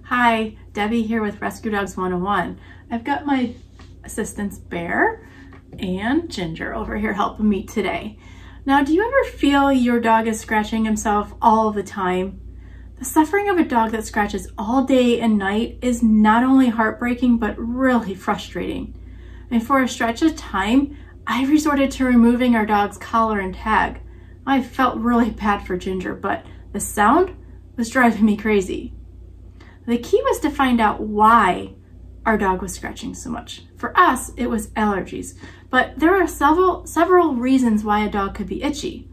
Hi, Debbie here with Rescue Dogs 101. I've got my assistants Bear and Ginger over here helping me today. Now, do you ever feel your dog is scratching himself all the time? The suffering of a dog that scratches all day and night is not only heartbreaking, but really frustrating. And for a stretch of time, I resorted to removing our dog's collar and tag. I felt really bad for Ginger, but the sound was driving me crazy. The key was to find out why our dog was scratching so much. For us, it was allergies, but there are several reasons why a dog could be itchy.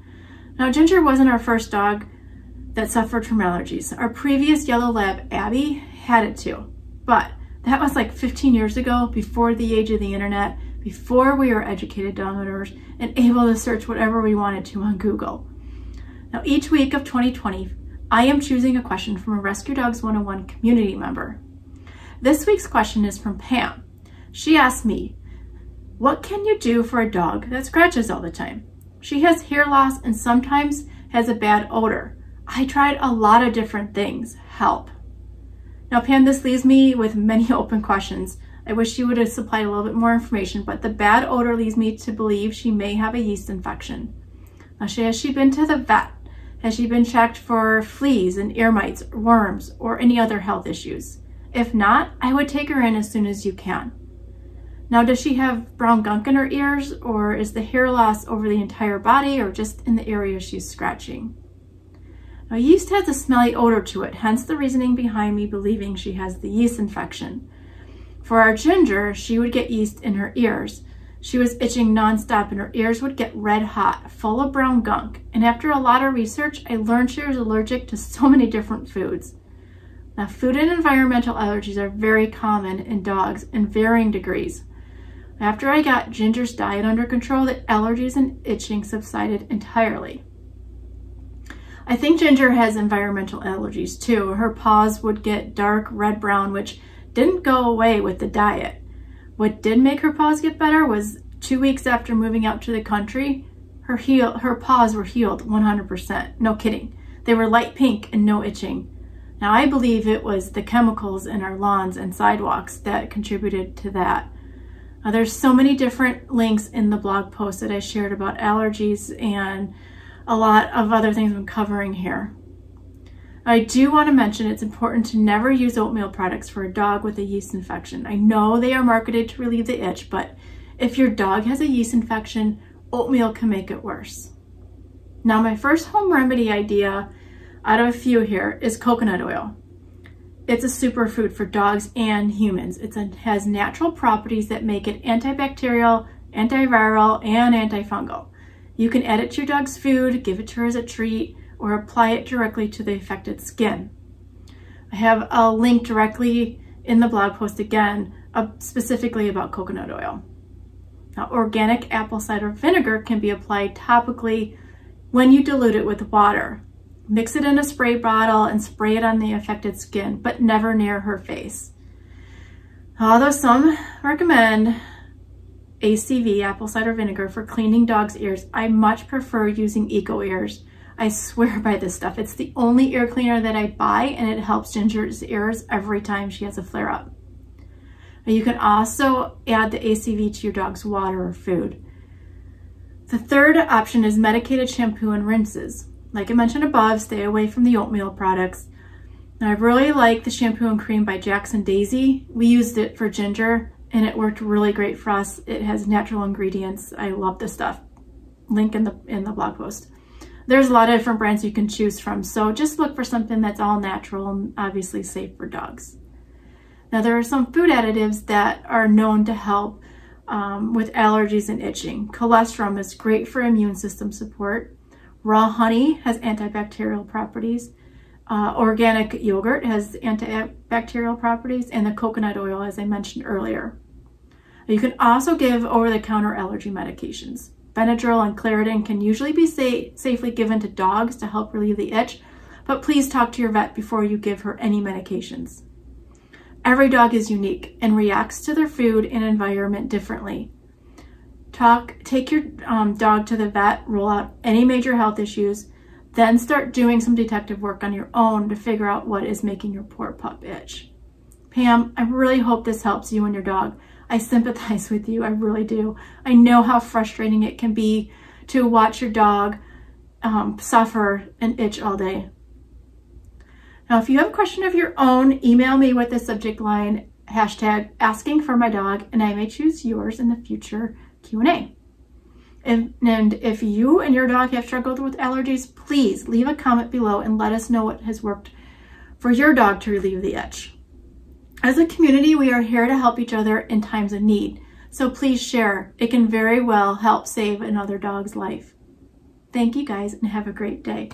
Now, Ginger wasn't our first dog that suffered from allergies. Our previous yellow lab, Abby, had it too, but that was like 15 years ago, before the age of the internet, before we were educated dog owners and able to search whatever we wanted to on Google. Now, each week of 2020, I am choosing a question from a Rescue Dogs 101 community member. This week's question is from Pam. She asked me, what can you do for a dog that scratches all the time? She has hair loss and sometimes has a bad odor. I tried a lot of different things. Help. Now, Pam, this leaves me with many open questions. I wish she would have supplied a little bit more information, but the bad odor leads me to believe she may have a yeast infection. Now, has she been to the vet? Has she been checked for fleas and ear mites, worms, or any other health issues? If not, I would take her in as soon as you can. Now, does she have brown gunk in her ears, or is the hair loss over the entire body, or just in the area she's scratching? Now, yeast has a smelly odor to it, hence the reasoning behind me believing she has the yeast infection. For our Ginger, she would get yeast in her ears. She was itching nonstop and her ears would get red hot, full of brown gunk. And after a lot of research, I learned she was allergic to so many different foods. Now, food and environmental allergies are very common in dogs in varying degrees. After I got Ginger's diet under control, the allergies and itching subsided entirely. I think Ginger has environmental allergies too. Her paws would get dark red-brown, which didn't go away with the diet. What did make her paws get better was 2 weeks after moving out to the country, her paws were healed 100%. No kidding. They were light pink and no itching. Now, I believe it was the chemicals in our lawns and sidewalks that contributed to that. Now, there's so many different links in the blog post that I shared about allergies and a lot of other things I'm covering here. I do want to mention it's important to never use oatmeal products for a dog with a yeast infection. I know they are marketed to relieve the itch, but if your dog has a yeast infection, oatmeal can make it worse. Now, my first home remedy idea out of a few here is coconut oil. It's a superfood for dogs and humans. It has natural properties that make it antibacterial, antiviral, and antifungal. You can add it to your dog's food, give it to her as a treat, or apply it directly to the affected skin. I have a link directly in the blog post again, specifically about coconut oil. Now, organic apple cider vinegar can be applied topically when you dilute it with water. Mix it in a spray bottle and spray it on the affected skin, but never near her face. Although some recommend ACV, apple cider vinegar, for cleaning dogs' ears, I much prefer using Eco Ears. I swear by this stuff. It's the only ear cleaner that I buy, and it helps Ginger's ears every time she has a flare-up. You can also add the ACV to your dog's water or food. The third option is medicated shampoo and rinses. Like I mentioned above, stay away from the oatmeal products. Now, I really like the shampoo and cream by Jackson Daisy. We used it for Ginger, and it worked really great for us. It has natural ingredients. I love this stuff. Link in the blog post. There's a lot of different brands you can choose from, so just look for something that's all natural and obviously safe for dogs. Now, there are some food additives that are known to help with allergies and itching. Colostrum is great for immune system support. Raw honey has antibacterial properties. Organic yogurt has antibacterial properties, and the coconut oil, as I mentioned earlier. You can also give over-the-counter allergy medications. Benadryl and Claritin can usually be safely given to dogs to help relieve the itch, but please talk to your vet before you give her any medications. Every dog is unique and reacts to their food and environment differently. Take your dog to the vet, rule out any major health issues, Then start doing some detective work on your own to figure out what is making your poor pup itch. Pam, I really hope this helps you and your dog. I sympathize with you, I really do. I know how frustrating it can be to watch your dog suffer and itch all day. Now, if you have a question of your own, email me with the subject line #AskingForMyDog, and I may choose yours in the future Q&A. And if you and your dog have struggled with allergies, please leave a comment below and let us know what has worked for your dog to relieve the itch. As a community, we are here to help each other in times of need. So please share. It can very well help save another dog's life. Thank you guys and have a great day.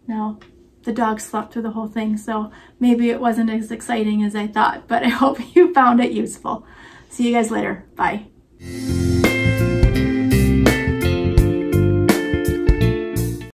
Now, the dog slept through the whole thing, so maybe it wasn't as exciting as I thought, but I hope you found it useful. See you guys later. Bye.